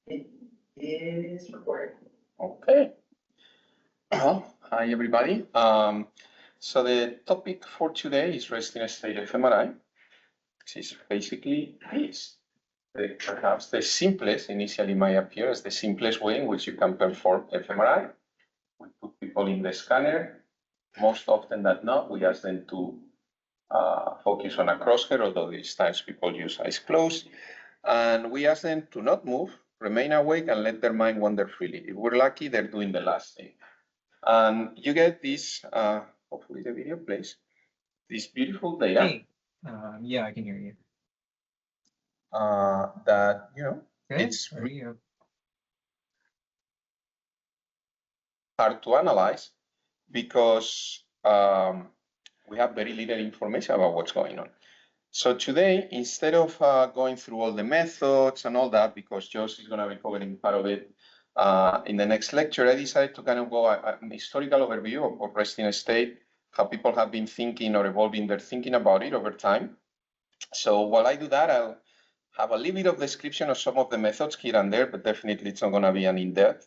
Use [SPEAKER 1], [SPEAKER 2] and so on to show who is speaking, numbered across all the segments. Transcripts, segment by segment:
[SPEAKER 1] It is recorded.
[SPEAKER 2] Okay. Hi, everybody. So the topic for today is resting state fMRI, which is basically this. Perhaps the simplest, initially might appear as the simplest way in which you can perform fMRI. We put people in the scanner. Most often than not, we ask them to focus on a crosshair, although these times people use eyes closed. And we ask them to not move, remain awake, and let their mind wander freely. If we're lucky, they're doing the last thing. And you get this, hopefully the video plays, this beautiful data.
[SPEAKER 3] Hey, yeah, I can hear you.
[SPEAKER 2] That,
[SPEAKER 3] Okay,
[SPEAKER 2] it's
[SPEAKER 3] really
[SPEAKER 2] hard to analyze because we have very little information about what's going on. So today, instead of going through all the methods and all that, because Josh is going to be covering part of it in the next lecture, I decided to kind of go an historical overview of resting state, how people have been thinking or evolving their thinking about it over time. So while I do that, I'll have a little bit of description of some of the methods here and there, but definitely it's not going to be an in-depth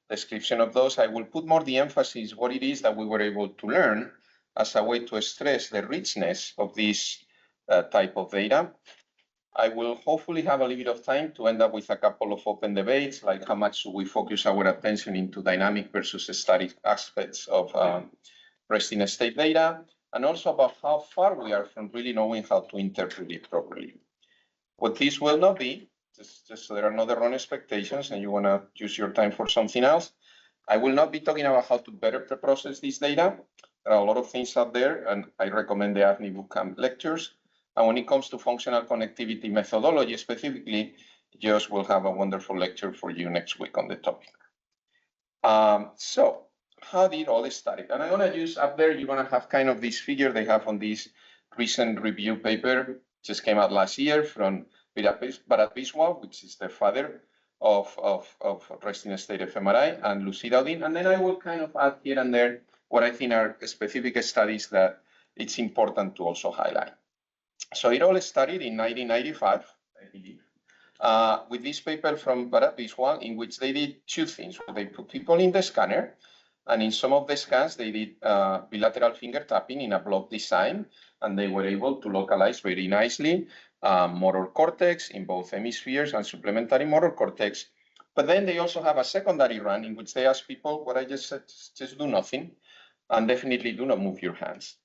[SPEAKER 2] description of those. I will put more the emphasis what it is that we were able to learn as a way to stress the richness of this type of data. I will hopefully have a little bit of time to end up with a couple of open debates, like how much should we focus our attention into dynamic versus static aspects of resting state data, and also about how far we are from really knowing how to interpret it properly. What this will not be, just so there are no wrong expectations and you want to use your time for something else, I will not be talking about how to better process this data. There are a lot of things out there, and I recommend the AFNI bootcamp lectures. And when it comes to functional connectivity methodology specifically, Josh will have a wonderful lecture for you next week on the topic. So how did all this start? And I'm going to use up there, you're going to have kind of this figure they have on this recent review paper, just came out last year from Bharat Biswal, which is the father of resting state fMRI, and Lucidaldin. And then I will kind of add here and there what I think are specific studies that it's important to also highlight. So it all started in 1995, I believe, with this paper from Bharat Biswal, in which they did two things. They put people in the scanner, and in some of the scans, they did bilateral finger tapping in a block design, and they were able to localize very nicely motor cortex in both hemispheres and supplementary motor cortex. But then they also have a secondary run in which they ask people what I just said, just do nothing, and definitely do not move your hands.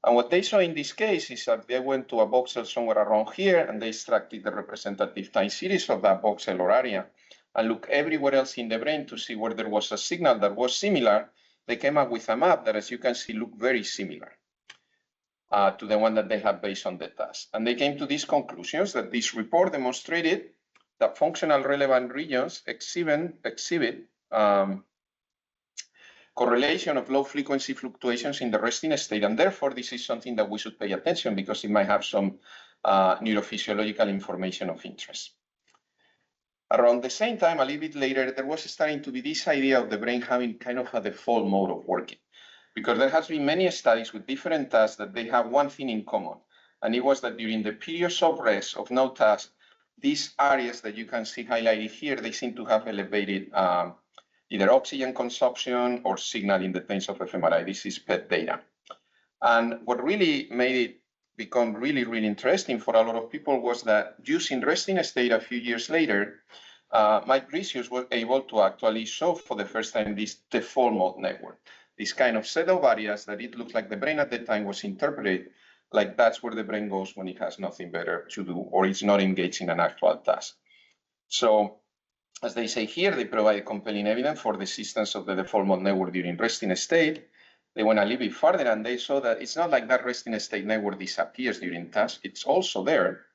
[SPEAKER 2] And what they saw in this case is that they went to a voxel somewhere around here, and they extracted the representative time series of that voxel or area, and look everywhere else in the brain to see where there was a signal that was similar. They came up with a map that, as you can see, looked very similar to the one that they had based on the task. And they came to these conclusions that this report demonstrated that functional relevant regions exhibit correlation of low frequency fluctuations in the resting state. And therefore, this is something that we should pay attention because it might have some neurophysiological information of interest. Around the same time, a little bit later, there was starting to be this idea of the brain having kind of a default mode of working, because there has been many studies with different tasks that they have one thing in common, and it was that during the periods of rest, of no task, these areas that you can see highlighted here, they seem to have elevated either oxygen consumption or signal in the terms of fMRI. This is PET data. And what really made it become really, really interesting for a lot of people was that using resting state a few years later, Mike Grisius was able to actually show for the first time this default mode network, this kind of set of areas that it looked like the brain at the time was interpreted like that's where the brain goes when it has nothing better to do or it's not engaged in an actual task. So as they say here, they provide compelling evidence for the existence of the default mode network during resting state. They went a little bit further and they saw that it's not like that resting state network disappears during task, it's also there.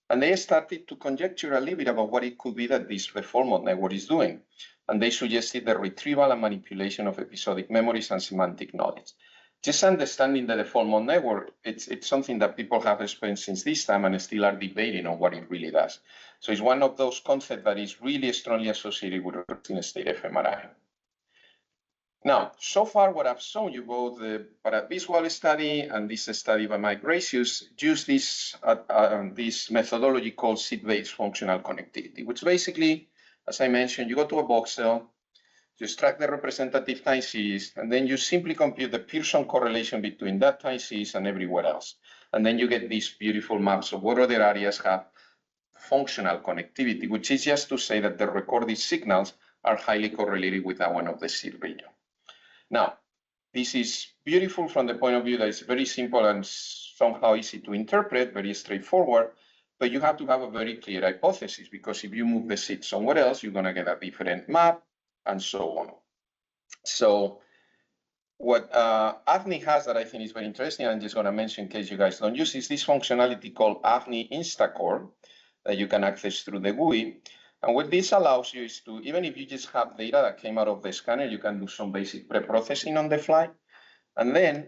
[SPEAKER 2] And they started to conjecture a little bit about what it could be that this default mode network is doing. And they suggested the retrieval and manipulation of episodic memories and semantic knowledge. Just understanding the default mode network, it's something that people have experienced since this time and still are debating on what it really does. So it's one of those concepts that is really strongly associated with resting state fMRI. Now, so far what I've shown you, both the Bharat Biswal study and this study by Mike Grisius, use this methodology called seat-based functional connectivity, which basically As I mentioned, you go to a box cell, you extract the representative time series, and then you simply compute the Pearson correlation between that time series and everywhere else. And then you get these beautiful maps of what other areas have functional connectivity, which is just to say that the recorded signals are highly correlated with that one of the seed region. Now, this is beautiful from the point of view that it's very simple and somehow easy to interpret, very straightforward, but you have to have a very clear hypothesis, because if you move the seed somewhere else, you're going to get a different map, and so on. So what AVNI has that I think is very interesting, I'm just going to mention in case you guys don't use, is this functionality called AVNI Instacore that you can access through the GUI. And what this allows you is to, even if you just have data that came out of the scanner, you can do some basic pre-processing on the fly. And then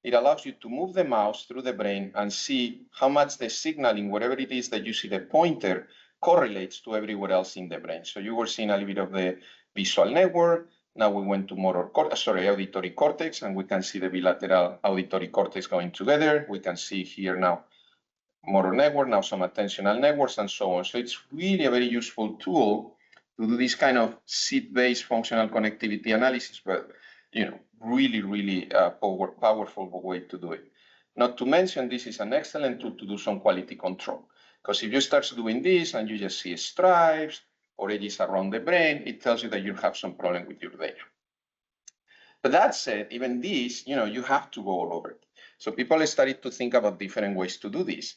[SPEAKER 2] it allows you to move the mouse through the brain and see how much the signaling, whatever it is that you see the pointer, correlates to everywhere else in the brain. So you were seeing a little bit of the visual network. Now we went to auditory cortex, and we can see the bilateral auditory cortex going together. We can see here now motor network, now some attentional networks, and so on. So it's really a very useful tool to do this kind of seed-based functional connectivity analysis, but really powerful way to do it. Not to mention, this is an excellent tool to do some quality control, because if you start doing this and you just see stripes or edges around the brain, it tells you that you have some problem with your data. But that said, even this, you have to go all over it. So people started to think about different ways to do this.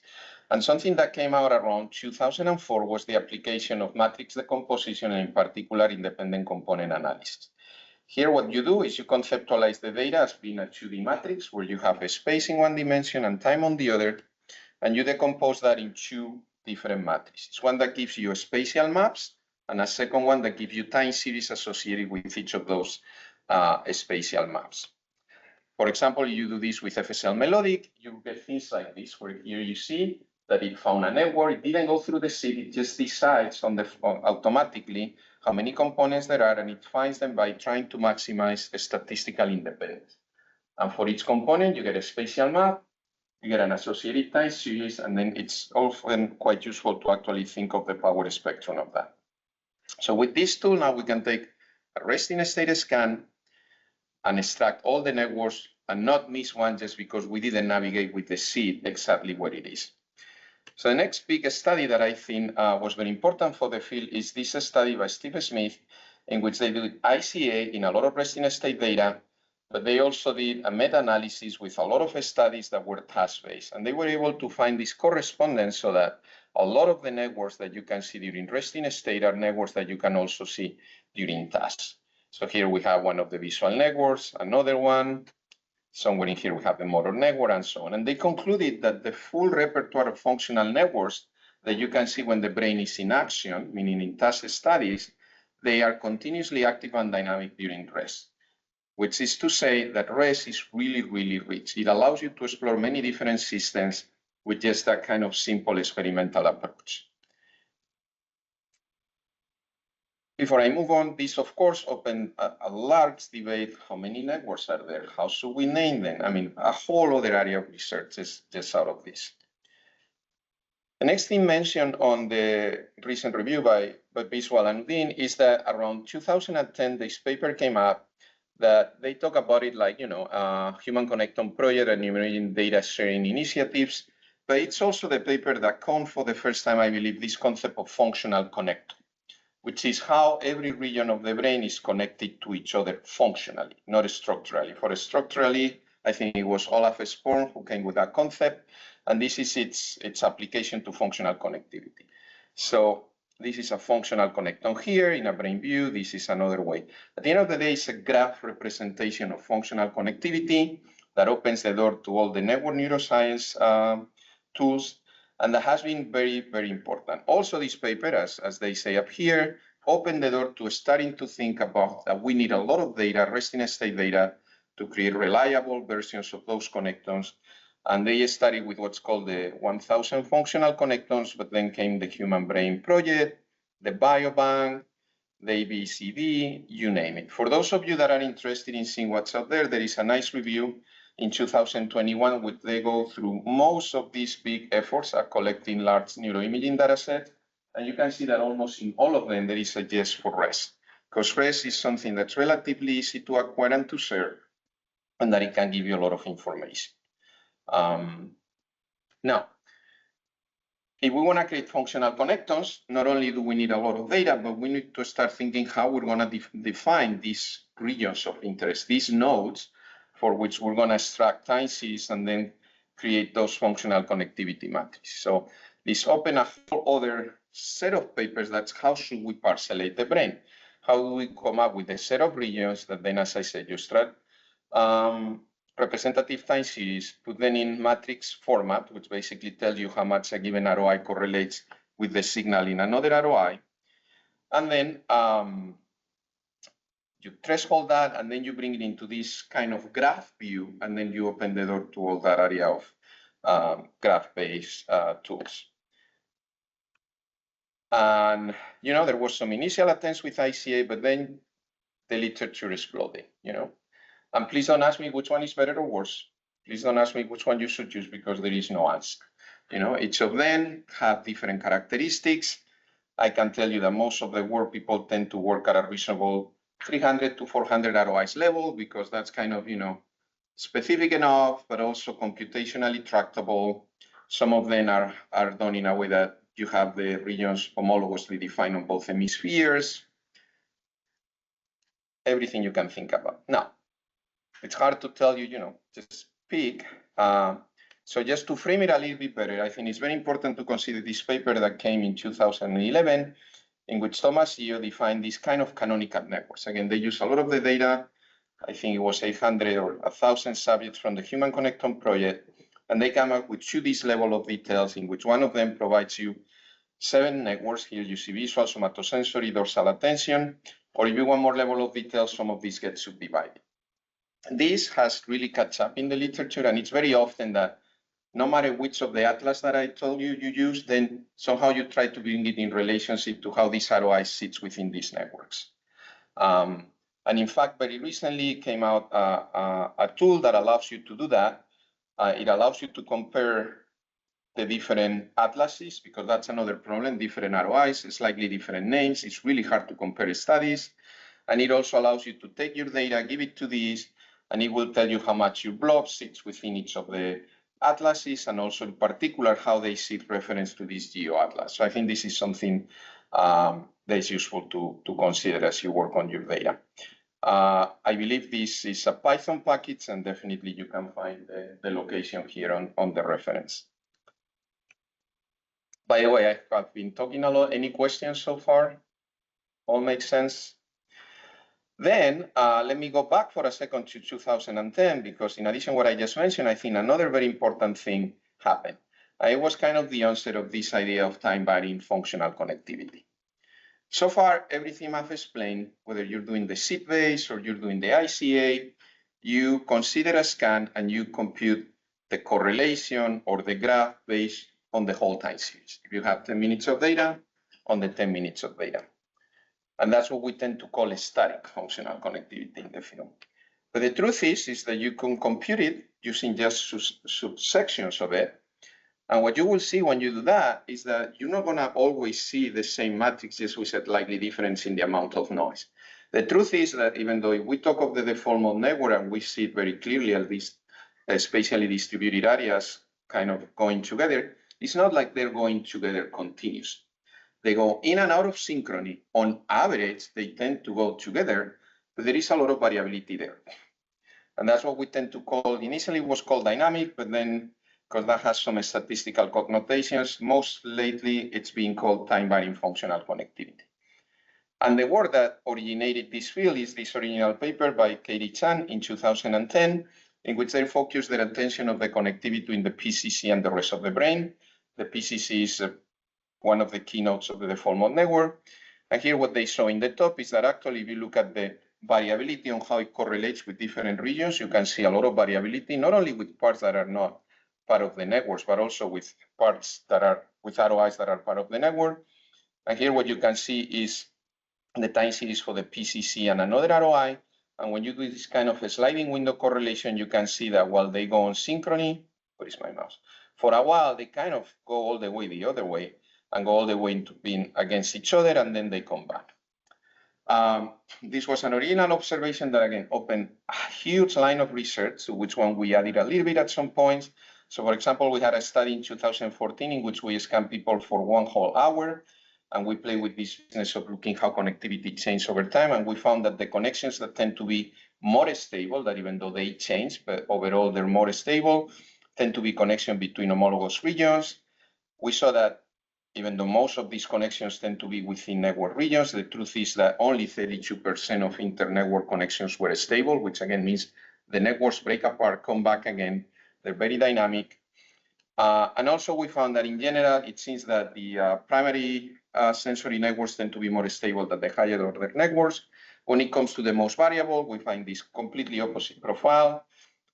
[SPEAKER 2] And something that came out around 2004 was the application of matrix decomposition, and in particular, independent component analysis. Here, what you do is you conceptualize the data as being a 2D matrix where you have a space in one dimension and time on the other, and you decompose that in two different matrices. One that gives you spatial maps, and a second one that gives you time series associated with each of those spatial maps. For example, you do this with FSL melodic, you get things like this, where here you see that it found a network, it didn't go through the seed, it just decides automatically how many components there are, and it finds them by trying to maximize statistical independence. And for each component, you get a spatial map, you get an associated time series, and then it's often quite useful to actually think of the power spectrum of that. So with this tool, now we can take a resting state scan and extract all the networks and not miss one just because we didn't navigate with the seed exactly where it is. So the next big study that I think was very important for the field is this study by Steve Smith, in which they did ICA in a lot of resting state data, but they also did a meta-analysis with a lot of studies that were task-based. And they were able to find this correspondence so that a lot of the networks that you can see during resting state are networks that you can also see during tasks. So here we have one of the visual networks, another one, somewhere in here we have the motor network, and so on. And they concluded that the full repertoire of functional networks that you can see when the brain is in action, meaning in task studies, they are continuously active and dynamic during rest, which is to say that rest is really, really rich. It allows you to explore many different systems with just that kind of simple experimental approach. Before I move on, this of course opened a large debate. How many networks are there? How should we name them? I mean, a whole other area of research is just out of this. The next thing mentioned on the recent review by Biswal and Udin is that around 2010, this paper came up that they talk about it like, Human Connectome Project and enumerating data sharing initiatives, but it's also the paper that coined for the first time, I believe, this concept of functional connectome, which is how every region of the brain is connected to each other functionally, not structurally. For structurally, I think it was Olaf Sporn who came with that concept, and this is its application to functional connectivity. So this is a functional connectome here in a brain view. This is another way. At the end of the day, it's a graph representation of functional connectivity that opens the door to all the network neuroscience tools. And that has been very, very important. Also, this paper, as they say up here, opened the door to starting to think about that we need a lot of data, resting state data, to create reliable versions of those connectomes. And they started with what's called the 1000 functional connectomes, but then came the Human Brain Project, the Biobank, the ABCD, you name it. For those of you that are interested in seeing what's out there, there is a nice review in 2021, which they go through most of these big efforts at collecting large neuroimaging data sets. And you can see that almost in all of them, there is a yes for rest, because rest is something that's relatively easy to acquire and to share, and that it can give you a lot of information. Now, if we want to create functional connectors, not only do we need a lot of data, but we need to start thinking how we're going to define these regions of interest, these nodes for which we're going to extract time series and then create those functional connectivity matrices. So this opens a whole other set of papers. That's how should we parcellate the brain? How do we come up with a set of regions that then, as I said, you extract representative time series, put them in matrix format, which basically tells you how much a given ROI correlates with the signal in another ROI. And then you threshold that, and then you bring it into this kind of graph view, and then you open the door to all that area of graph-based tools. And, you know, there was some initial attempts with ICA, but then the literature exploded, you know. And please don't ask me which one is better or worse. Please don't ask me which one you should use, because there is no answer. You know, each of them have different characteristics. I can tell you that most of the work people tend to work at a reasonable 300 to 400 ROIs level, because that's kind of, you know, specific enough, but also computationally tractable. Some of them are done in a way that you have the regions homologously defined on both hemispheres. Everything you can think about. Now, it's hard to tell you, you know, just pick. So just to frame it a little bit better, I think it's very important to consider this paper that came in 2011, in which Thomas Eo defined this kind of canonical networks. Again, they use a lot of the data. I think it was 800 or 1,000 subjects from the Human Connectome project, and they come up with this level of details, in which one of them provides you 7 networks. Here you see visual, somatosensory, dorsal attention, or if you want more level of detail, some of these get subdivided. This has really catch up in the literature, and it's very often that no matter which of the atlas that I told you you use, then somehow you try to bring it in relationship to how this ROI sits within these networks. And in fact, very recently came out a tool that allows you to do that. It allows you to compare the different atlases, because that's another problem, different ROIs, slightly different names. It's really hard to compare studies. And it also allows you to take your data, give it to these, and it will tell you how much your blob sits within each of the atlases, and also in particular how they sit reference to this GeoAtlas. So I think this is something that is useful to consider as you work on your data. I believe this is a Python package, and definitely you can find the location here on the reference. By the way, I've been talking a lot. Any questions so far? All makes sense? Then let me go back for a second to 2010, because in addition to what I just mentioned, I think another very important thing happened. It was kind of the onset of this idea of time-varying functional connectivity. So far, everything I've explained, whether you're doing the seed-based or you're doing the ICA, you consider a scan and you compute the correlation or the graph based on the whole time series. If you have 10 minutes of data, on the 10 minutes of data. And that's what we tend to call a static functional connectivity in the field. But the truth is that you can compute it using just subsections of it. And what you will see when you do that is that you're not going to always see the same matrix, just with a slightly difference in the amount of noise. The truth is that even though if we talk of the default mode network and we see it very clearly as these spatially distributed areas kind of going together, it's not like they're going together continuously. They go in and out of synchrony. On average, they tend to go together, but there is a lot of variability there. And that's what we tend to call, initially it was called dynamic, but then, because that has some statistical connotations, most lately it's being called time-varying functional connectivity. And the work that originated this field is this original paper by Katie Chan in 2010, in which they focused their attention on the connectivity between the PCC and the rest of the brain. The PCC is one of the keynotes of the default mode network. And here what they show in the top is that actually if you look at the variability on how it correlates with different regions, you can see a lot of variability, not only with parts that are not part of the networks, but also with parts that are, with ROIs that are part of the network. And here what you can see is the time series for the PCC and another ROI. And when you do this kind of a sliding window correlation, you can see that while they go on synchrony, where is my mouse? For a while, they kind of go all the way the other way. and go all the way into being against each other, and then they come back. This was an original observation that, again, opened a huge line of research, to which one we added a little bit at some points. So, for example, we had a study in 2014 in which we scanned people for 1 whole hour, and we play with this business of looking how connectivity changed over time, and we found that the connections that tend to be more stable, that even though they change, but overall they're more stable, tend to be connection between homologous regions. We saw that even though most of these connections tend to be within network regions, the truth is that only 32% of inter-network connections were stable, which again means the networks break apart, come back again, they're very dynamic. And also we found that in general, it seems that the primary sensory networks tend to be more stable than the higher order networks. When it comes to the most variable, we find this completely opposite profile.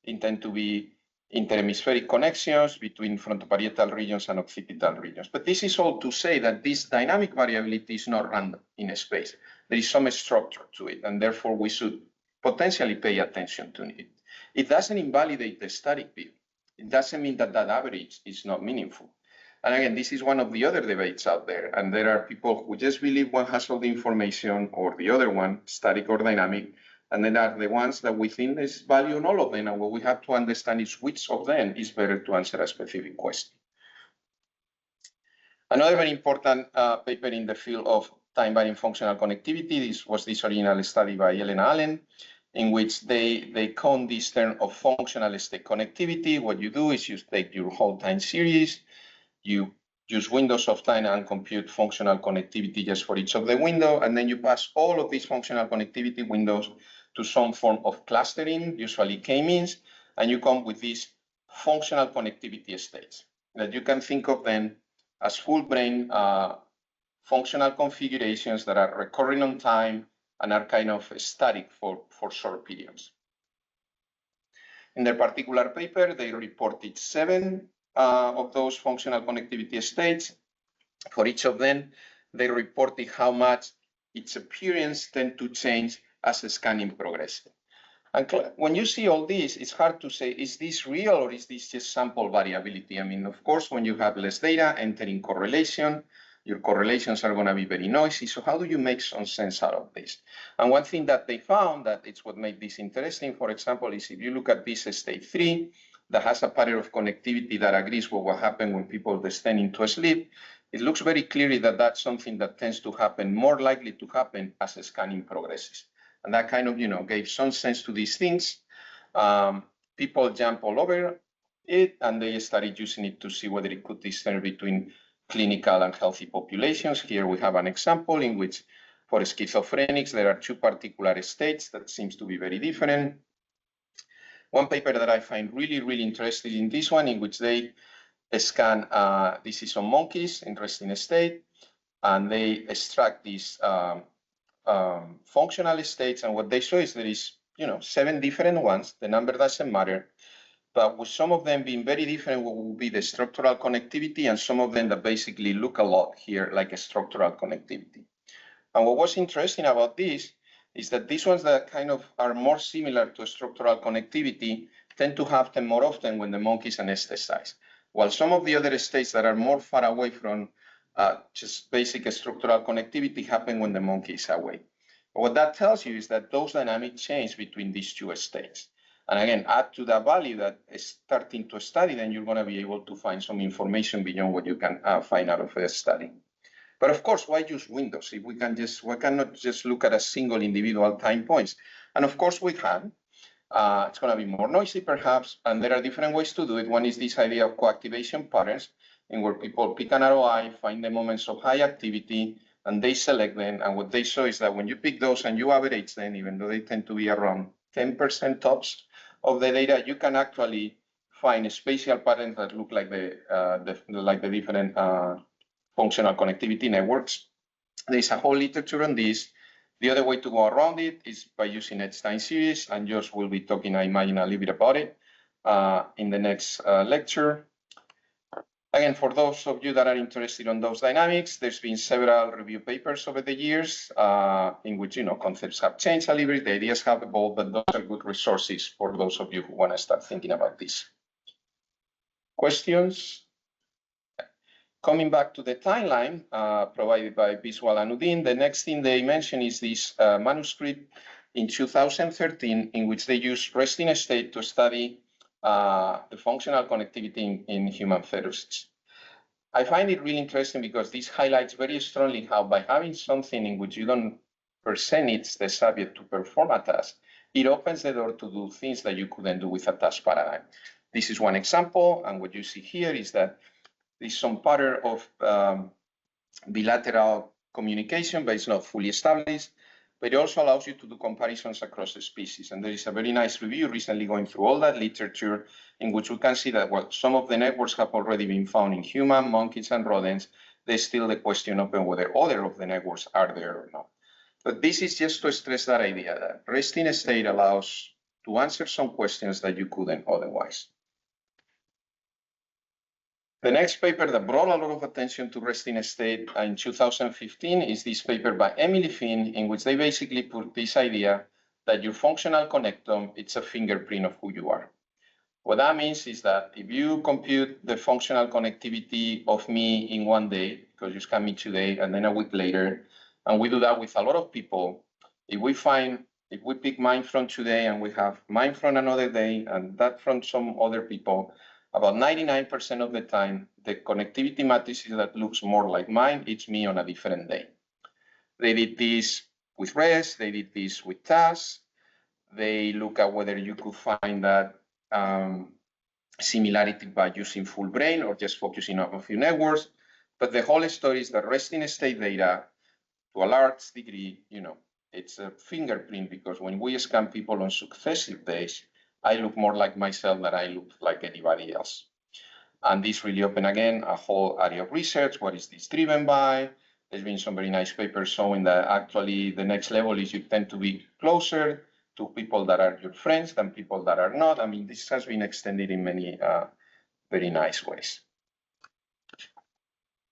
[SPEAKER 2] It tend to be interhemispheric connections between frontoparietal regions and occipital regions. But this is all to say that this dynamic variability is not random in space. There is some structure to it, and therefore we should potentially pay attention to it. It doesn't invalidate the static view. It doesn't mean that that average is not meaningful. And again, this is one of the other debates out there, and there are people who just believe one has all the information or the other one, static or dynamic, and then are the ones that we think there's value in all of them, and what we have to understand is which of them is better to answer a specific question. Another very important paper in the field of time-varying functional connectivity was this original study by Elena Allen, in which they count this term of functional state connectivity. What you do is you take your whole time series, you use windows of time and compute functional connectivity just for each of the window, and then you pass all of these functional connectivity windows to some form of clustering, usually k-means, and you come with these functional connectivity states that you can think of then as full brain functional configurations that are recurring on time and are kind of static for short periods. In their particular paper, they reported 7 of those functional connectivity states. For each of them, they reported how much its appearance tend to change as the scanning progresses. And when you see all this, it's hard to say, is this real or is this just sample variability? I mean, of course, when you have less data entering correlation, your correlations are going to be very noisy. So how do you make some sense out of this? And one thing that they found that it's what made this interesting, for example, is if you look at this state 3, that has a pattern of connectivity that agrees with what happened when people descend into sleep, it looks very clearly that that's something that tends to happen, more likely to happen as the scanning progresses. And that kind of, gave some sense to these things. People jump all over it, and they started using it to see whether it could discern between clinical and healthy populations. Here we have an example in which, for schizophrenics, there are 2 particular states that seems to be very different. One paper that I find really, really interesting in this one, in which they scan, this is on monkeys in resting state, and they extract these functional states, and what they show is there is 7 different ones. The number doesn't matter, but with some of them being very different, what will be the structural connectivity, and some of them that basically look a lot here like a structural connectivity. And what was interesting about this is that these ones that kind of are more similar to structural connectivity tend to have them more often when the monkey is anesthetized, while some of the other states that are more far away from just basic structural connectivity happen when the monkey is away. What that tells you is that those dynamics change between these 2 states. And again, add to that value that is starting to study, then you're going to be able to find some information beyond what you can find out of a study. But of course, why use windows? If we can why cannot just look at a single individual time points? And of course we can. It's going to be more noisy perhaps, and there are different ways to do it. One is this idea of coactivation patterns, in where people pick an ROI, find the moments of high activity, and they select them. And what they show is that when you pick those and you average them, even though they tend to be around 10% tops of the data, you can actually find spatial patterns that look like the different functional connectivity networks. There's a whole literature on this. The other way to go around it is by using edge time series, and Josh will be talking, I imagine, a little bit about it in the next lecture. Again, for those of you that are interested in those dynamics, there's been several review papers over the years in which, concepts have changed a little bit, the ideas have evolved, but those are good resources for those of you who want to start thinking about this. Questions? Coming back to the timeline provided by Biswal and Udin, the next thing they mention is this manuscript in 2013 in which they used resting state to study the functional connectivity in human fetuses. I find it really interesting because this highlights very strongly how by having something in which you don't per se need the subject to perform a task, it opens the door to do things that you couldn't do with a task paradigm. This is one example, and what you see here is that there's some pattern of bilateral communication, but it's not fully established. But it also allows you to do comparisons across the species. And there is a very nice review recently going through all that literature in which we can see that, well, some of the networks have already been found in human, monkeys, and rodents. There's still the question open whether other of the networks are there or not. But this is just to stress that idea that resting state allows to answer some questions that you couldn't otherwise. The next paper that brought a lot of attention to resting state in 2015 is this paper by Emily Finn, in which they basically put this idea that your functional connectome, it's a fingerprint of who you are. What that means is that if you compute the functional connectivity of me in one day, because you scan me today and then a week later, and we do that with a lot of people, if we pick mine from today and we have mine from another day and that from some other people, about 99% of the time, the connectivity matrices that looks more like mine, it's me on a different day. They did this with REST, they did this with TAS. They look at whether you could find that similarity by using full brain or just focusing on a few networks. But the whole story is that resting state data, to a large degree, it's a fingerprint because when we scan people on successive days, I look more like myself than I look like anybody else. And this really opened again a whole area of research. What is this driven by? There's been some very nice papers showing that actually the next level is you tend to be closer to people that are your friends than people that are not. I mean, this has been extended in many very nice ways.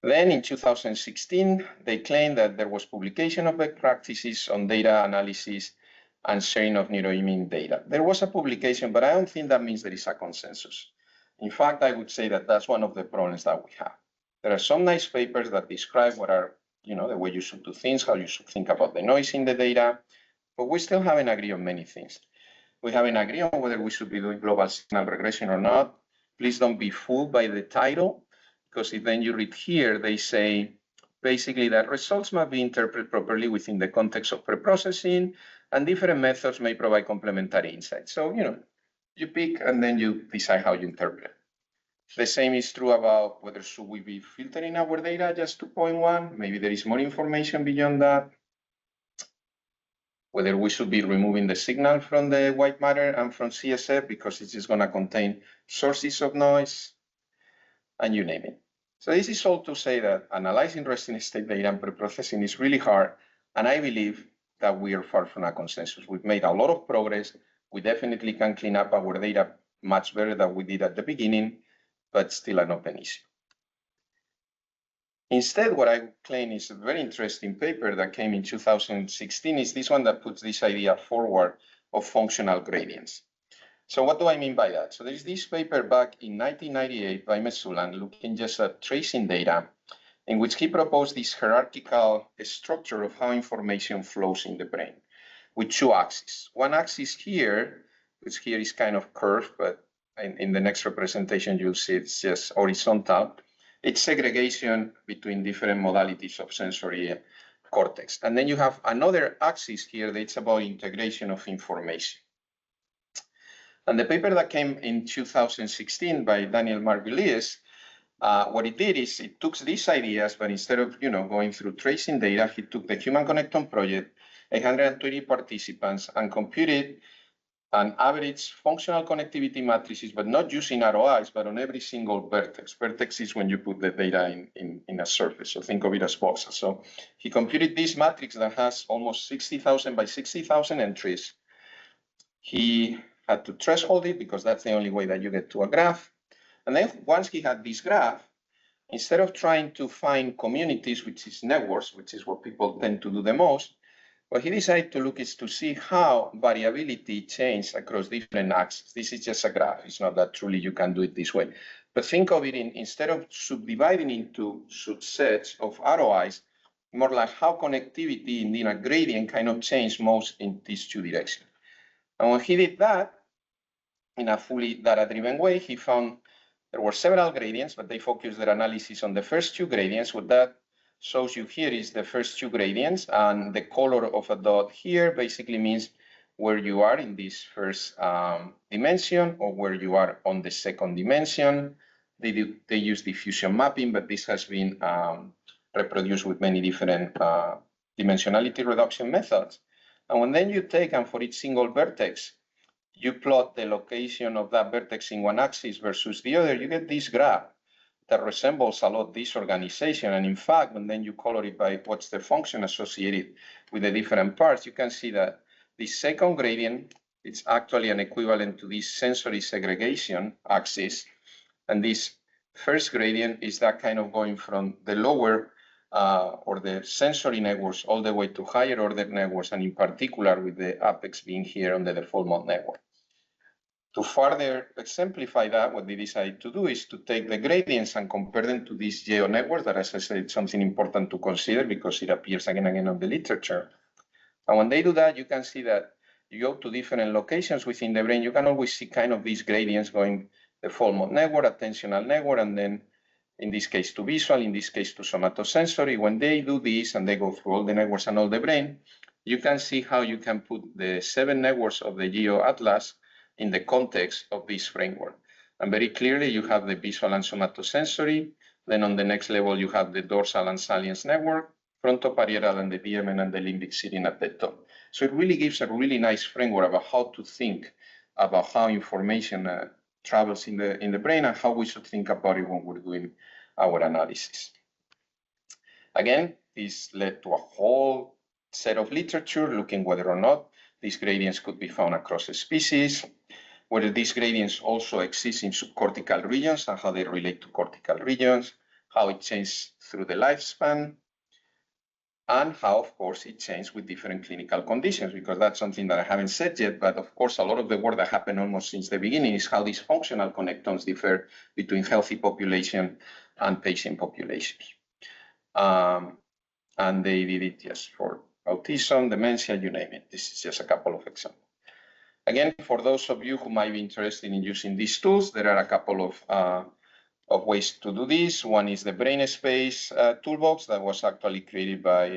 [SPEAKER 2] Then in 2016, they claimed that there was publication of best practices on data analysis and sharing of neuroimaging data. There was a publication, but I don't think that means there is a consensus. In fact, I would say that that's one of the problems that we have. There are some nice papers that describe what are, the way you should do things, how you should think about the noise in the data, but we still haven't agreed on many things. We haven't agreed on whether we should be doing global signal regression or not. Please don't be fooled by the title, because if then you read here, they say, basically that results must be interpreted properly within the context of preprocessing, and different methods may provide complementary insights. So, you pick and then you decide how you interpret. The same is true about whether should we be filtering our data just to 0.1, maybe there is more information beyond that. Whether we should be removing the signal from the white matter and from CSF because it's just going to contain sources of noise, and you name it. So this is all to say that analyzing resting state data and preprocessing is really hard, and I believe that we are far from a consensus. We've made a lot of progress. We definitely can clean up our data much better than we did at the beginning, but still an open issue. Instead, what I claim is a very interesting paper that came in 2016 is this one that puts this idea forward of functional gradients. So what do I mean by that? So there's this paper back in 1998 by Mesulan looking just at tracing data, in which he proposed this hierarchical structure of how information flows in the brain with two axes. One axis here, which here is kind of curved, but in the next representation, you'll see it's just horizontal. It's segregation between different modalities of sensory cortex. And then you have another axis here that's about integration of information. And the paper that came in 2016 by Daniel Margulies, what it did is it took these ideas, but instead of going through tracing data, he took the Human Connectome project, 120 participants, and computed an average functional connectivity matrices, but not using ROIs, but on every single vertex. Vertex is when you put the data in a surface, so think of it as boxes. So he computed this matrix that has almost 60,000 by 60,000 entries. He had to threshold it because that's the only way that you get to a graph. And then once he had this graph, instead of trying to find communities, which is networks, which is what people tend to do the most, what he decided to look is to see how variability changed across different axes. This is just a graph. It's not that truly you can do it this way. But think of it instead of subdividing into subsets of ROIs, more like how connectivity in a gradient kind of changed most in these two directions. And when he did that in a fully data-driven way, he found there were several gradients, but they focused their analysis on the first two gradients. What that shows you here is the first two gradients, and the color of a dot here basically means where you are in this first dimension or where you are on the second dimension. They use diffusion mapping, but this has been reproduced with many different dimensionality reduction methods. And when then you take, and for each single vertex, you plot the location of that vertex in one axis versus the other, you get this graph that resembles a lot this organization. And in fact, when then you color it by what's the function associated with the different parts, you can see that the second gradient is actually an equivalent to this sensory segregation axis. And this first gradient is that kind of going from the lower or the sensory networks all the way to higher order networks, and in particular with the apex being here on the default mode network. To further exemplify that, what they decided to do is to take the gradients and compare them to these geo networks that, as I said, it's something important to consider because it appears again and again on the literature. And when they do that, you can see that you go to different locations within the brain, you can always see kind of these gradients going the default mode network, attentional network, and then in this case to visual, in this case to somatosensory. When they do this and they go through all the networks and all the brain, you can see how you can put the 7 networks of the Geo Atlas in the context of this framework. And very clearly you have the visual and somatosensory. Then on the next level, you have the dorsal and salience network, frontoparietal and the DMN and the limbic sitting at the top. So it really gives a really nice framework about how to think about how information travels in the brain and how we should think about it when we're doing our analysis. Again, this led to a whole set of literature looking whether or not these gradients could be found across a species, whether these gradients also exist in subcortical regions and how they relate to cortical regions, how it changes through the lifespan, and how, of course, it changed with different clinical conditions, because that's something that I haven't said yet, but of course, a lot of the work that happened almost since the beginning is how these functional connectons differ between healthy population and patient populations. And they did it just for autism, dementia, you name it. This is just a couple of examples. Again, for those of you who might be interested in using these tools, there are a couple of ways to do this. One is the brain space toolbox that was actually created by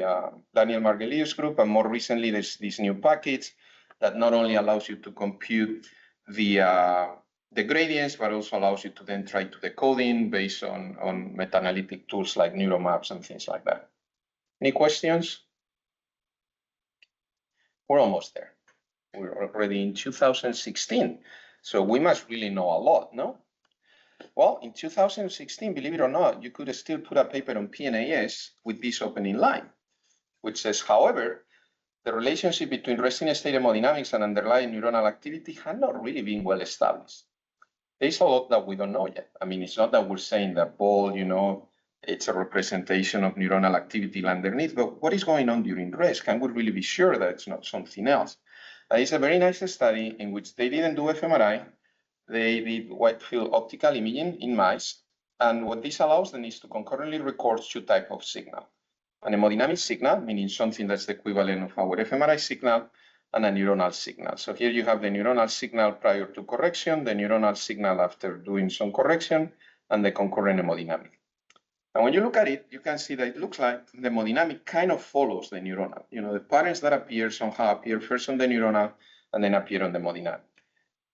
[SPEAKER 2] Daniel Marghelio's group. And more recently, there's this new package that not only allows you to compute the gradients, but also allows you to then try to decode in based on meta-analytic tools like neuromaps and things like that. Any questions? We're almost there. We're already in 2016. So we must really know a lot, no? Well, in 2016, believe it or not, you could still put a paper on PNAS with this opening line, which says, however, the relationship between resting state hemodynamics and underlying neuronal activity had not really been well established. There's a lot that we don't know yet. I mean, it's not that we're saying that ball, it's a representation of neuronal activity underneath, but what is going on during rest? Can we really be sure that it's not something else? It's a very nice study in which they didn't do fMRI. They did wide field optical imaging in mice. And what this allows them is to concurrently record 2 types of signal. An hemodynamic signal, meaning something that's the equivalent of our fMRI signal, and a neuronal signal. So here you have the neuronal signal prior to correction, the neuronal signal after doing some correction, and the concurrent hemodynamic. And when you look at it, you can see that it looks like the hemodynamic kind of follows the neuronal. The patterns that appear somehow appear first on the neuronal and then appear on the hemodynamic.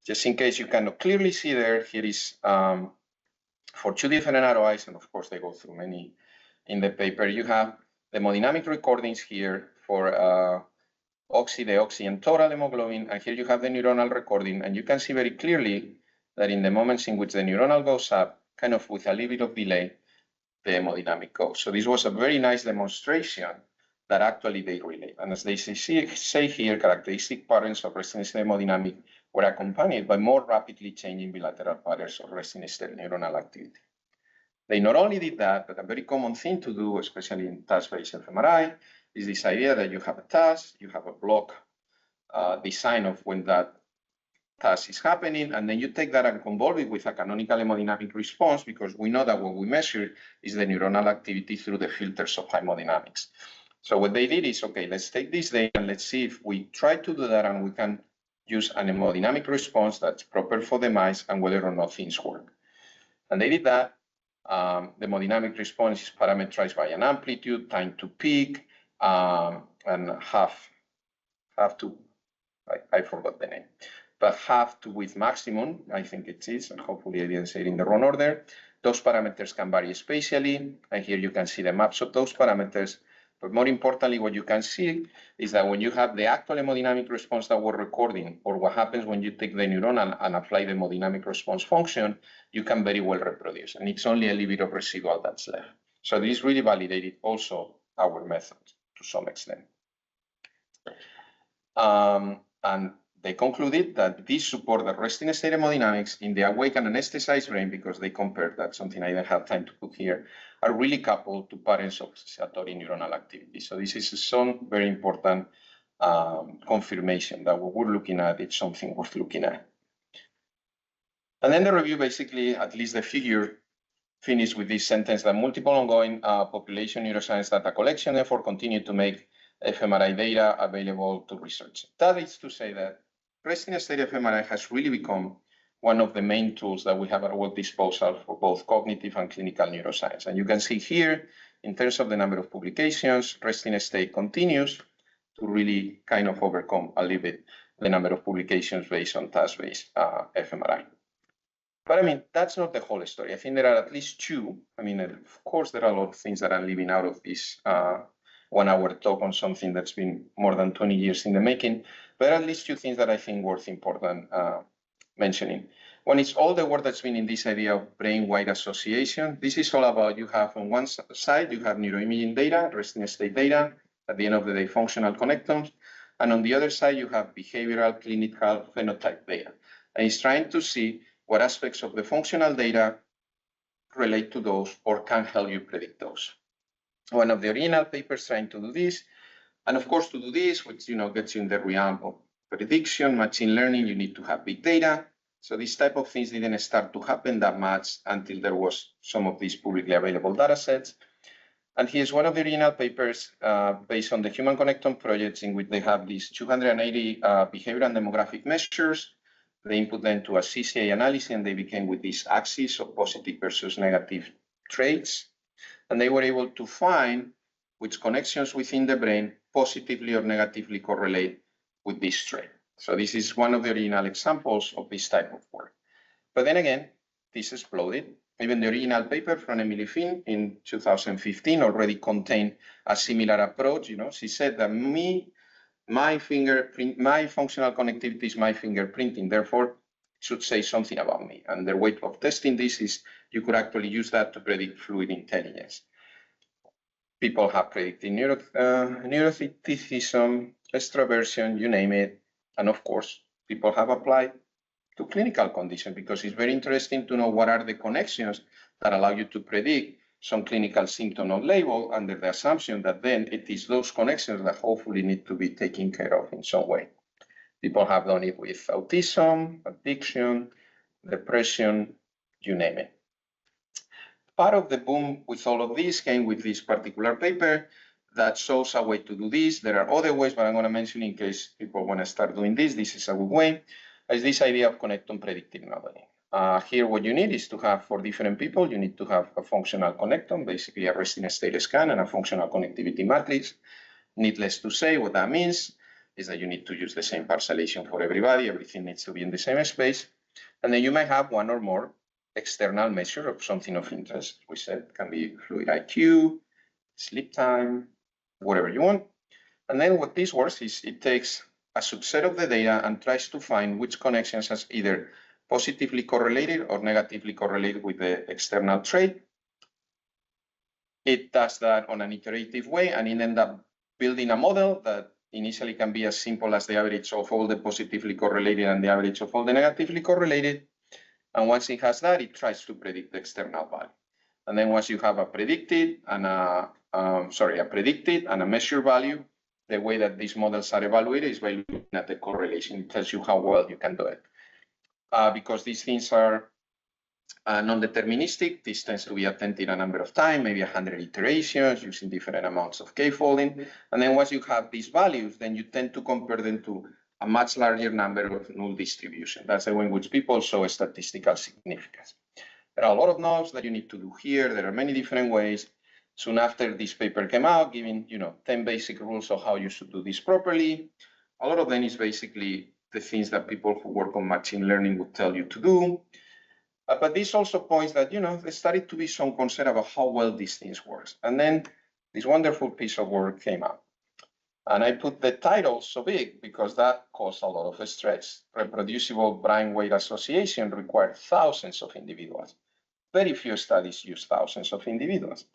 [SPEAKER 2] Just in case you cannot clearly see there, here is for 2 different ROIs, and of course they go through many in the paper. You have the hemodynamic recordings here for deoxy, and total hemoglobin, and here you have the neuronal recording, and you can see very clearly that in the moments in which the neuronal goes up, kind of with a little bit of delay, the hemodynamic goes. So this was a very nice demonstration that actually they relate. And as they say here, characteristic patterns of resting state hemodynamic were accompanied by more rapidly changing bilateral patterns of resting state neuronal activity. They not only did that, but a very common thing to do, especially in task-based fMRI, is this idea that you have a task, you have a block design of when that task is happening, and then you take that and convolve it with a canonical hemodynamic response, because we know that what we measure is the neuronal activity through the filters of hemodynamics. So what they did is, okay, let's take this data and let's see if we try to do that and we can use an hemodynamic response that's proper for the mice and whether or not things work. And they did that. The hemodynamic response is parameterized by an amplitude, time to peak, and half to, I forgot the name, but half to width maximum, I think it is, and hopefully I didn't say it in the wrong order. Those parameters can vary spatially, and here you can see the maps of those parameters. But more importantly, what you can see is that when you have the actual hemodynamic response that we're recording, or what happens when you take the neuron and apply the hemodynamic response function, you can very well reproduce, and it's only a little bit of residual that's left. So this really validated also our method to some extent. And they concluded that these support the resting state hemodynamics in the awake and anesthetized brain, because they compared that, something I didn't have time to put here, are really coupled to patterns of oscillatory neuronal activity. So this is some very important confirmation that what we're looking at is something worth looking at. And then the review basically, at least the figure, finished with this sentence that multiple ongoing population neuroscience data collection effort continue to make fMRI data available to research. That is to say that resting state fMRI has really become one of the main tools that we have at our disposal for both cognitive and clinical neuroscience. And you can see here, in terms of the number of publications, resting state continues to really kind of overcome a little bit the number of publications based on task-based fMRI. But I mean, that's not the whole story. I think there are at least two. I mean, of course, there are a lot of things that are leaving out of this 1 hour talk on something that's been more than 20 years in the making. But there are at least two things that I think worth important mentioning. One is all the work that's been in this idea of brain-wide association. This is all about, you have on one side, you have neuroimaging data, resting state data, at the end of the day, functional connectome. And on the other side, you have behavioral, clinical, phenotype data. And it's trying to see what aspects of the functional data relate to those or can help you predict those. One of the original papers trying to do this, and of course to do this, which gets you in the realm of prediction, machine learning, you need to have big data. So this type of things didn't start to happen that much until there was some of these publicly available data sets. And here's one of the original papers based on the Human Connectome projects, in which they have these 280 behavioral and demographic measures. They input them to a CCA analysis, and they became with this axis of positive versus negative traits. And they were able to find which connections within the brain positively or negatively correlate with this trait. So this is one of the original examples of this type of work. But then again, this exploded. Even the original paper from Emily Finn in 2015 already contained a similar approach. She said that my fingerprint, my functional connectivity is my fingerprinting, therefore it should say something about me. And their way of testing this is you could actually use that to predict fluid intelligence. People have predicted neuroticism, extraversion, you name it. And of course, people have applied to clinical conditions, because it's very interesting to know what are the connections that allow you to predict some clinical symptom or label, under the assumption that then it is those connections that hopefully need to be taken care of in some way. People have done it with autism, addiction, depression, you name it. Part of the boom with all of this came with this particular paper that shows a way to do this. There are other ways, but I'm going to mention in case people want to start doing this. This is a good way. Is this idea of connectome predictive modeling. Here, what you need is to have, for different people, you need to have a functional connectome, basically a resting state scan and a functional connectivity matrix. Needless to say, what that means is that you need to use the same parcellation for everybody. Everything needs to be in the same space. And then you might have one or more external measure of something of interest. We said it can be fluid IQ, sleep time, whatever you want. And then what this works is it takes a subset of the data and tries to find which connections has either positively correlated or negatively correlated with the external trait. It does that on an iterative way, and it ends up building a model that initially can be as simple as the average of all the positively correlated and the average of all the negatively correlated. And once it has that, it tries to predict the external value. And then once you have a predicted and a measured value, the way that these models are evaluated is by looking at the correlation. It tells you how well you can do it. because these things are non-deterministic. This tends to be attempted a number of times, maybe 100 iterations using different amounts of k-folding. And then once you have these values, then you tend to compare them to a much larger number of null distribution. That's the way in which people show statistical significance. There are a lot of knobs that you need to do here. There are many different ways. Soon after this paper came out, giving 10 basic rules of how you should do this properly. A lot of them is basically the things that people who work on machine learning would tell you to do. But this also points that, there started to be some concern about how well these things work. And then this wonderful piece of work came out. And I put the title so big because that caused a lot of stress. Reproducible brain weight association required thousands of individuals. Very few studies use thousands of individuals.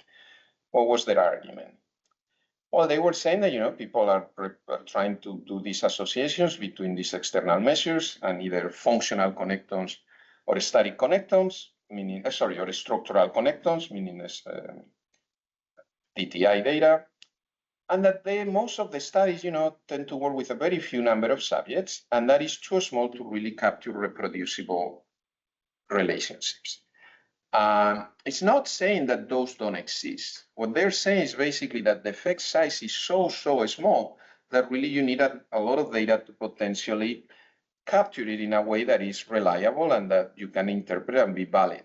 [SPEAKER 2] What was their argument? Well, they were saying that, people are trying to do these associations between these external measures and either functional connectons or static connectons, meaning, or structural connectons, meaning DTI data, and that most of the studies, tend to work with a very few number of subjects, and that is too small to really capture reproducible relationships. It's not saying that those don't exist. What they're saying is basically that the effect size is so small that really you need a lot of data to potentially capture it in a way that is reliable and that you can interpret and be valid.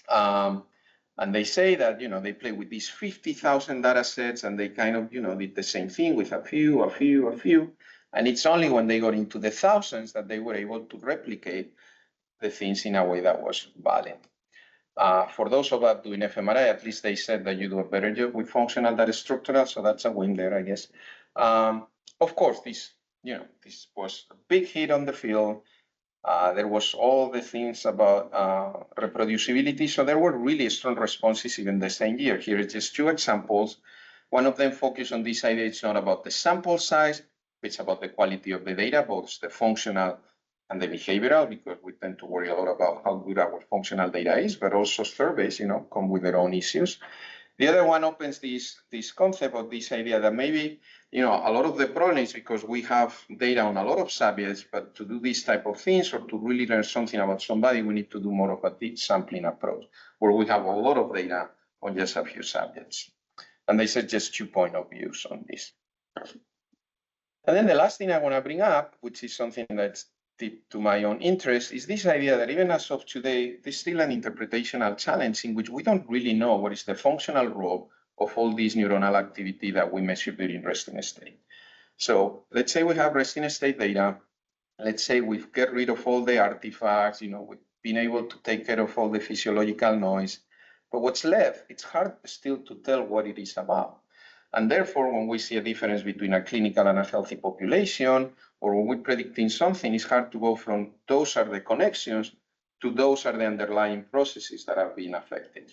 [SPEAKER 2] And they say that, they play with these 50,000 data sets and they kind of, did the same thing with a few. And it's only when they got into the thousands that they were able to replicate the things in a way that was valid. For those of us doing fMRI, at least they said that you do a better job with functional than structural, so that's a win there, I guess. Of course, this was a big hit on the field. There was all the things about reproducibility, so there were really strong responses even the same year. Here are just two examples. One of them focused on this idea. It's not about the sample size, it's about the quality of the data, both the functional and the behavioral, because we tend to worry a lot about how good our functional data is, but also surveys, come with their own issues. The other one opens this concept of this idea that maybe, a lot of the problem is because we have data on a lot of subjects, but to do these type of things or to really learn something about somebody, we need to do more of a deep sampling approach, where we have a lot of data on just a few subjects. And they said just 2 points of views on this. And then the last thing I want to bring up, which is something that's to my own interest, is this idea that even as of today, there's still an interpretational challenge in which we don't really know what is the functional role of all this neuronal activity that we measure during resting state. So let's say we have resting state data. Let's say we've get rid of all the artifacts, we've been able to take care of all the physiological noise. But what's left, it's hard still to tell what it is about. And therefore, when we see a difference between a clinical and a healthy population, or when we're predicting something, it's hard to go from those are the connections to those are the underlying processes that are being affected.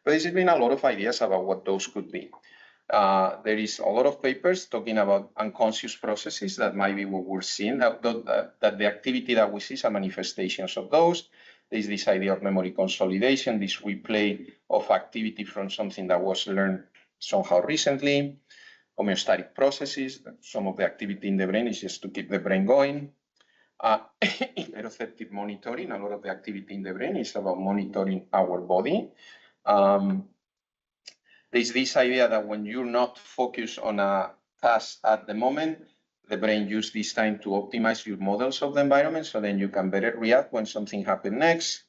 [SPEAKER 2] But there's been a lot of ideas about what those could be. There is a lot of papers talking about unconscious processes that might be what we're seeing, that the activity that we see is a manifestations of those. There's this idea of memory consolidation, this replay of activity from something that was learned somehow recently. Homeostatic processes, some of the activity in the brain is just to keep the brain going. Interoceptive monitoring, a lot of the activity in the brain is about monitoring our body. There's this idea that when you're not focused on a task at the moment, the brain uses this time to optimize your models of the environment, so then you can better react when something happens next.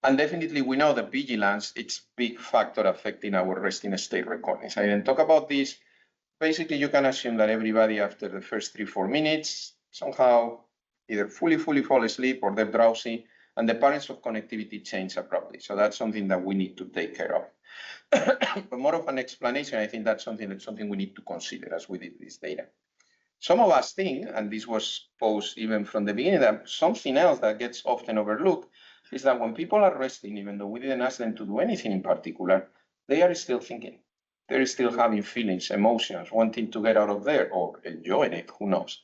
[SPEAKER 2] And definitely we know that vigilance, it's a big factor affecting our resting state recordings. I didn't talk about this. Basically, you can assume that everybody after the first 3-4 minutes somehow either fully fall asleep or they're drowsy, and the patterns of connectivity change abruptly. So that's something that we need to take care of. But more of an explanation, I think that's something we need to consider as we did this data. Some of us think, and this was posed even from the beginning, that something else that gets often overlooked is that when people are resting, even though we didn't ask them to do anything in particular, they are still thinking. They're still having feelings, emotions, wanting to get out of there or enjoying it, who knows.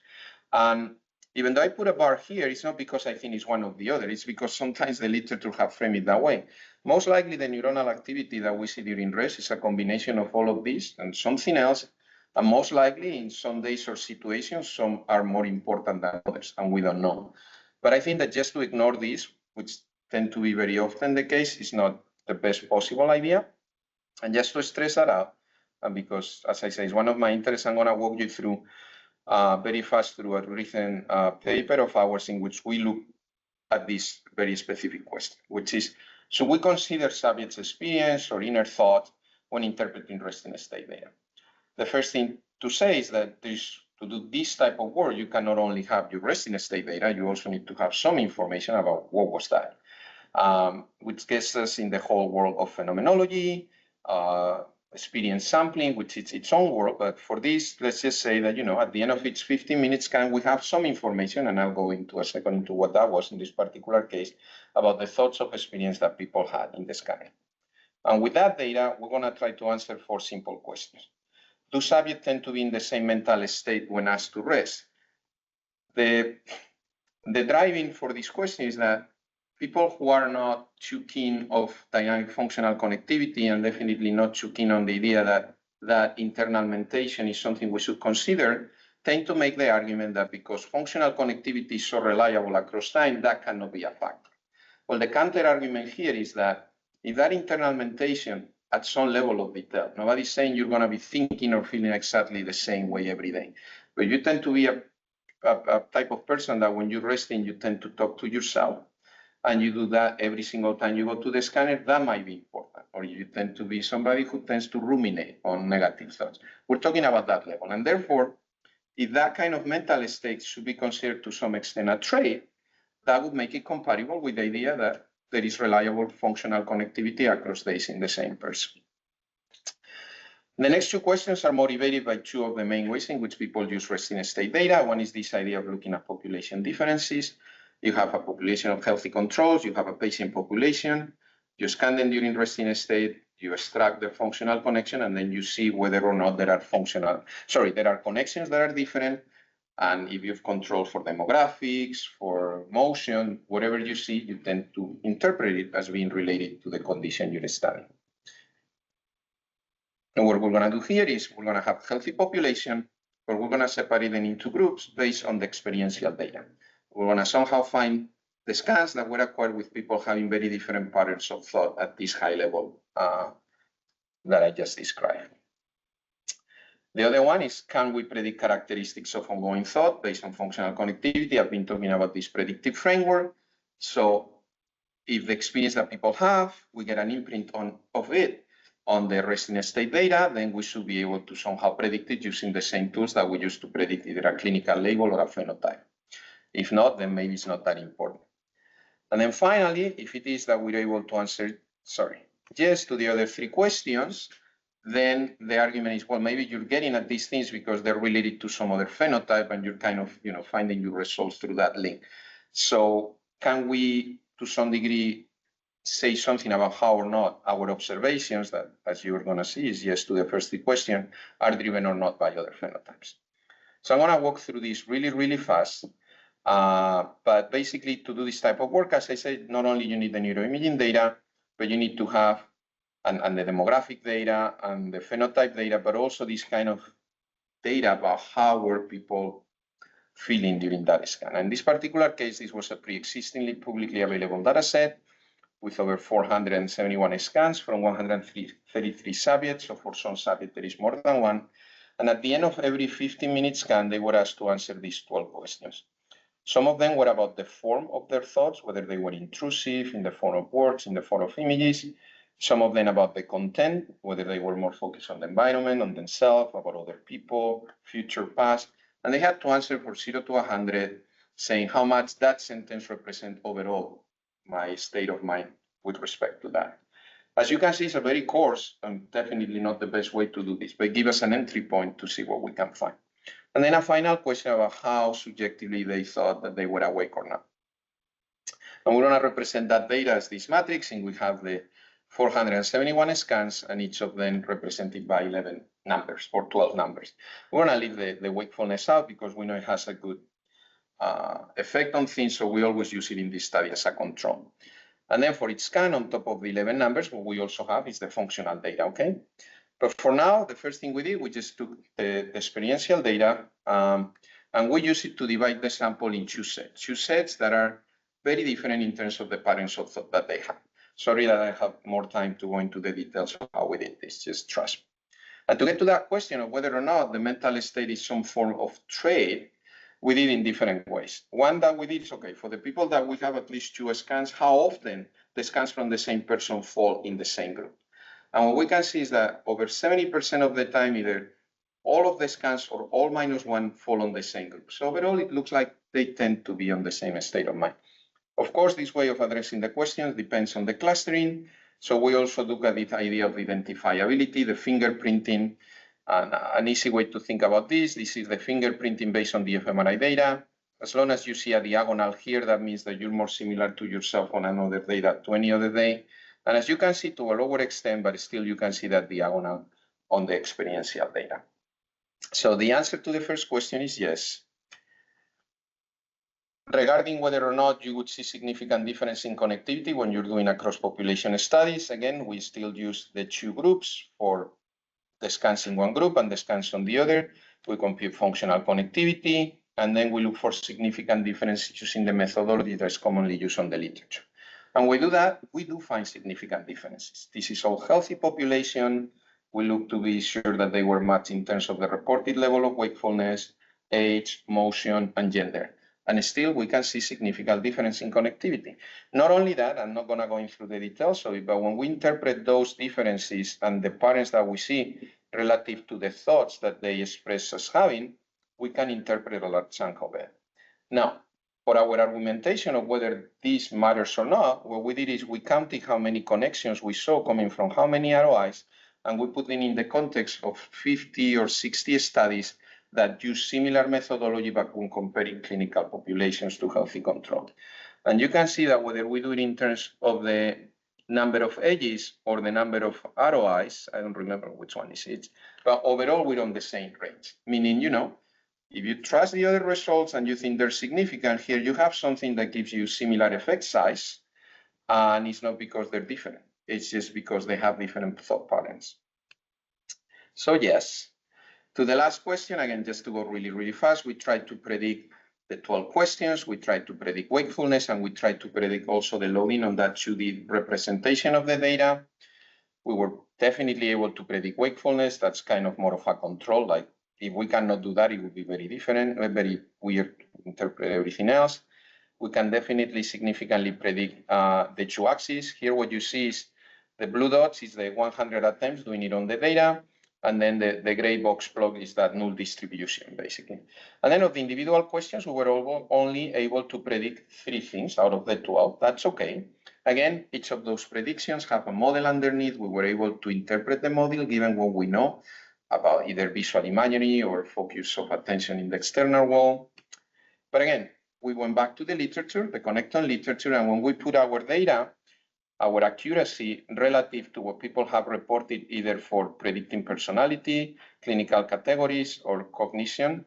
[SPEAKER 2] And even though I put a bar here, it's not because I think it's one or the other. It's because sometimes the literature have framed it that way. Most likely the neuronal activity that we see during rest is a combination of all of this and something else. And most likely in some days or situations, some are more important than others, and we don't know. But I think that just to ignore these, which tend to be very often the case, is not the best possible idea. And just to stress that out, and because, as I say, it's one of my interests, I'm going to walk you through very fast through a written paper of ours in which we look at this very specific question, which is, should we consider subject's experience or inner thought when interpreting resting state data? The first thing to say is that to do this type of work, you can not only have your resting state data, you also need to have some information about what was that, which gets us in the whole world of phenomenology, experience sampling, which is its own world. But for this, let's just say that, at the end of each 15-minute scan, we have some information, and I'll go into a second into what that was in this particular case, about the thoughts of experience that people had in the scanning. And with that data, we're going to try to answer 4 simple questions. Do subjects tend to be in the same mental state when asked to rest? The driving for this question is that people who are not too keen of dynamic functional connectivity, and definitely not too keen on the idea that internal mentation is something we should consider, tend to make the argument that because functional connectivity is so reliable across time, that cannot be a factor. Well, the counter argument here is that if that internal mentation at some level of detail, nobody's saying you're going to be thinking or feeling exactly the same way every day, but you tend to be a type of person that when you're resting, you tend to talk to yourself, and you do that every single time you go to the scanner, that might be important. Or you tend to be somebody who tends to ruminate on negative thoughts. We're talking about that level. And therefore, if that kind of mental state should be considered to some extent a trait, that would make it compatible with the idea that there is reliable functional connectivity across days in the same person. The next 2 questions are motivated by 2 of the main ways in which people use resting state data. One is this idea of looking at population differences. You have a population of healthy controls, you have a patient population, you scan them during resting state, you extract the functional connection, and then you see whether or not there are connections that are different. And if you've controlled for demographics, for motion, whatever you see, you tend to interpret it as being related to the condition you're studying. And what we're going to do here is we're going to have healthy population, but we're going to separate them into groups based on the experiential data. We're going to somehow find the scans that were acquired with people having very different patterns of thought at this high level that I just described. The other one is, can we predict characteristics of ongoing thought based on functional connectivity? I've been talking about this predictive framework. So if the experience that people have, we get an imprint of it on the resting state data, then we should be able to somehow predict it using the same tools that we use to predict either a clinical label or a phenotype. If not, then maybe it's not that important. And then finally, if it is that we're able to answer, yes to the other 3 questions, then the argument is, well, maybe you're getting at these things because they're related to some other phenotype and you're kind of, finding your results through that link. So can we, to some degree, say something about how or not our observations that, as you're going to see, is yes to the first 3 questions, are driven or not by other phenotypes? So I'm going to walk through this really, really fast. But basically, to do this type of work, as I said, not only you need the neuroimaging data, but you need to have and the demographic data and the phenotype data, but also this kind of data about how were people feeling during that scan. And in this particular case, this was a pre-existingly publicly available data set with over 471 scans from 133 subjects. So for some subjects, there is more than one. And at the end of every 15-minute scan, they were asked to answer these 12 questions. Some of them were about the form of their thoughts, whether they were intrusive, in the form of words, in the form of images. Some of them about the content, whether they were more focused on the environment, on themselves, about other people, future, past. And they had to answer for 0 to 100, saying how much that sentence represents overall my state of mind with respect to that. As you can see, it's a very coarse and definitely not the best way to do this, but give us an entry point to see what we can find. And then a final question about how subjectively they thought that they were awake or not. And we're going to represent that data as this matrix, and we have the 471 scans, and each of them represented by 11 numbers or 12 numbers. We're going to leave the wakefulness out because we know it has a good effect on things, so we always use it in this study as a control. And then for each scan, on top of the 11 numbers, what we also have is the functional data, okay? But for now, the first thing we did, we just took the experiential data, And we use it to divide the sample in two sets that are very different in terms of the patterns of thought that they have. Sorry that I have more time to go into the details of how we did this, just trust me. And to get to that question of whether or not the mental state is some form of trait, we did in different ways. One that we did is, okay, for the people that we have at least 2 scans, how often the scans from the same person fall in the same group? And what we can see is that over 70% of the time, either all of the scans or all -1 fall on the same group. So overall, it looks like they tend to be on the same state of mind. Of course, this way of addressing the questions depends on the clustering. So we also look at the idea of identifiability, the fingerprinting. And an easy way to think about this is the fingerprinting based on the fMRI data. As long as you see a diagonal here, that means that you're more similar to yourself on another day than to any other day. And as you can see, to a lower extent, but still you can see that diagonal on the experiential data. So the answer to the first question is yes. Regarding whether or not you would see significant difference in connectivity when you're doing across population studies, again, we still use the 2 groups for the scans in one group and the scans on the other. We compute functional connectivity, and then we look for significant differences using the methodology that's commonly used on the literature. And we do that, we do find significant differences. This is all healthy population. We look to be sure that they were matched in terms of the reported level of wakefulness, age, motion, and gender. And still, we can see significant difference in connectivity. Not only that, I'm not going to go through the details of it, but when we interpret those differences and the patterns that we see relative to the thoughts that they express as having, we can interpret a large chunk of it. Now, for our argumentation of whether this matters or not, what we did is we counted how many connections we saw coming from how many ROIs, and we put them in the context of 50 or 60 studies that use similar methodology but when comparing clinical populations to healthy control. And you can see that whether we do it in terms of the number of edges or the number of ROIs, I don't remember which one is it, but overall we're on the same range, meaning, if you trust the other results and you think they're significant, here you have something that gives you similar effect size, and it's not because they're different, it's just because they have different thought patterns. So yes. To the last question, again, just to go really, really fast, we tried to predict the 12 questions, we tried to predict wakefulness, and we tried to predict also the loading on that 2D representation of the data. We were definitely able to predict wakefulness. That's kind of more of a control. Like if we cannot do that, it would be very different, very weird to interpret everything else. We can definitely significantly predict the 2 axes. Here, what you see is the blue dots is the 100 attempts doing it on the data. And then the gray box plot is that null distribution, basically. And then of the individual questions, we were only able to predict 3 things out of the 12. That's okay. Again, each of those predictions have a model underneath. We were able to interpret the model given what we know about either visual imagery or focus of attention in the external world. But again, we went back to the literature, the connectome literature, and when we put our data, our accuracy relative to what people have reported either for predicting personality, clinical categories, or cognition,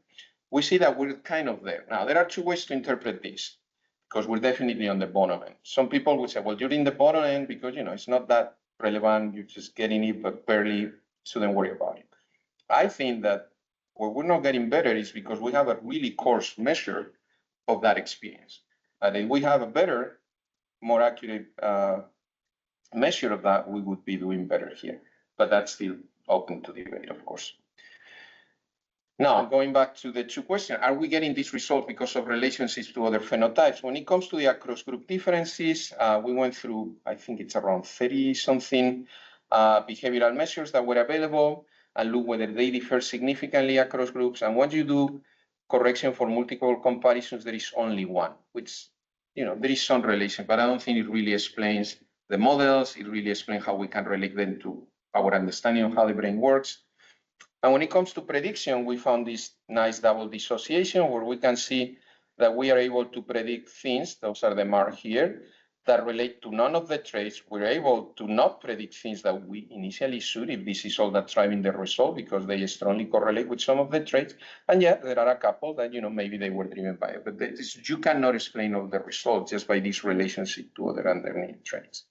[SPEAKER 2] we see that we're kind of there. Now, there are 2 ways to interpret this, because we're definitely on the bottom end. Some people would say, well, you're in the bottom end because, it's not that relevant, you're just getting it, but barely, shouldn't worry about it. I think that where we're not getting better is because we have a really coarse measure of that experience. And if we have a better, more accurate measure of that, we would be doing better here. But that's still open to debate, of course. Now, going back to the 2 questions, are we getting this result because of relationships to other phenotypes? When it comes to the across-group differences, we went through, I think it's around 30-something behavioral measures that were available and look whether they differ significantly across groups. And once you do correction for multiple comparisons, there is only one, which, there is some relation, but I don't think it really explains the models. It really explains how we can relate them to our understanding of how the brain works. And when it comes to prediction, we found this nice double dissociation where we can see that we are able to predict things, those are the mark here, that relate to none of the traits. We're able to not predict things that we initially should if this is all that's driving the result because they strongly correlate with some of the traits. And yet there are a couple that, maybe they were driven by it. But you cannot explain all the results just by this relationship to other underneath traits.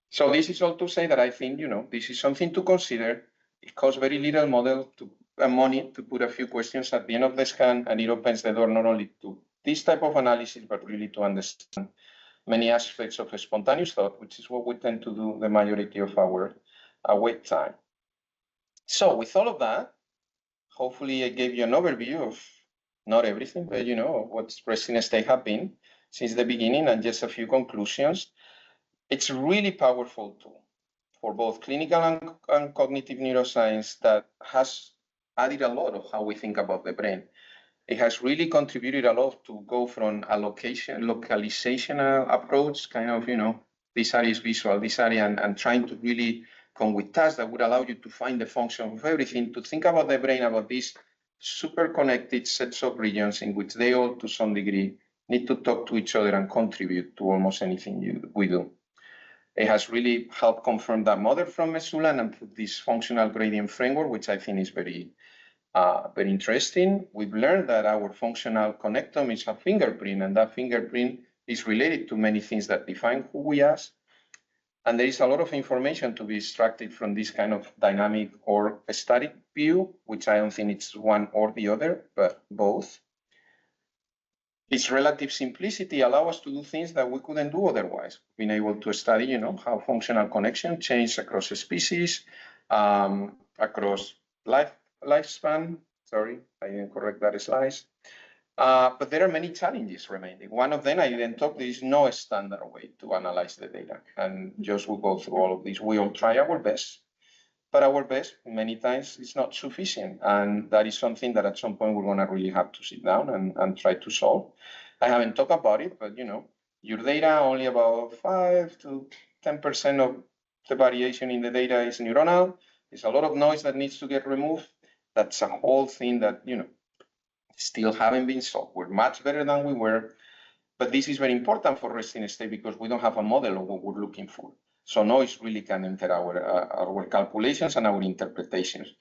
[SPEAKER 2] So this is all to say that I think, this is something to consider. It costs very little model to money to put a few questions at the end of the scan, and it opens the door not only to this type of analysis, but really to understand many aspects of spontaneous thought, which is what we tend to do the majority of our wait time. So with all of that, hopefully I gave you an overview of not everything, but what resting state have been since the beginning, and just a few conclusions. It's a really powerful tool for both clinical and cognitive neuroscience that has added a lot of how we think about the brain. It has really contributed a lot to go from a localization approach, kind of, this area is visual, this area, and trying to really come with tasks that would allow you to find the function of everything, to think about the brain, about these super connected sets of regions in which they all, to some degree, need to talk to each other and contribute to almost anything we do. It has really helped confirm that model from Mesulan and put this functional gradient framework, which I think is very interesting. We've learned that our functional connectome is a fingerprint, and that fingerprint is related to many things that define who we are. And there is a lot of information to be extracted from this kind of dynamic or static view, which I don't think it's one or the other, but both. Its relative simplicity allows us to do things that we couldn't do otherwise. Being able to study, how functional connection change across species, across lifespan. Sorry, I didn't correct that slide. But there are many challenges remaining. One of them, I didn't talk, there is no standard way to analyze the data. And just we'll go through all of these. We all try our best, but our best many times is not sufficient. And that is something that at some point we're gonna really have to sit down and try to solve. I haven't talked about it, but your data, only about 5 to 10% of the variation in the data is neuronal. There's a lot of noise that needs to get removed. That's a whole thing that, still haven't been solved. We're much better than we were, but this is very important for resting state because we don't have a model of what we're looking for. So noise really can enter our calculations and our interpretations.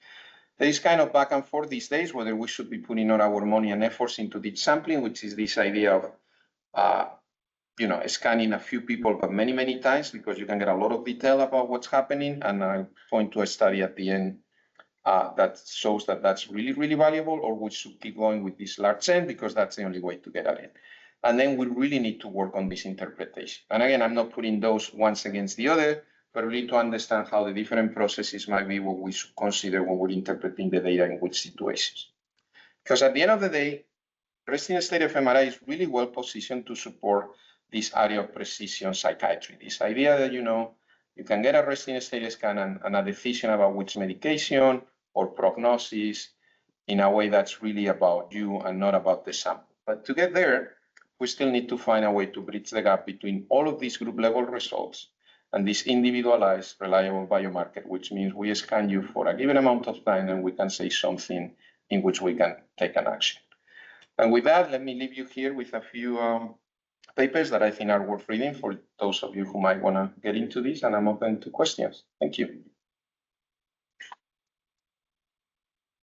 [SPEAKER 2] There is kind of back and forth these days whether we should be putting all our money and efforts into deep sampling, which is this idea of scanning a few people, but many, many times, because you can get a lot of detail about what's happening. And I'll point to a study at the end that shows that that's really, really valuable, or we should keep going with this large N because that's the only way to get at it. And then we really need to work on this interpretation. And again, I'm not putting those ones against the other, but really to understand how the different processes might be what we should consider when we're interpreting the data in which situations. Because at the end of the day, resting state fMRI is really well positioned to support this area of precision psychiatry. This idea that, you can get a resting state scan and a decision about which medication or prognosis in a way that's really about you and not about the sample. But to get there, we still need to find a way to bridge the gap between all of these group level results and this individualized, reliable biomarker, which means we scan you for a given amount of time and we can say something in which we can take an action. And with that, let me leave you here with a few papers that I think are worth reading for those of you who might want to get into this, and I'm open to questions. Thank you.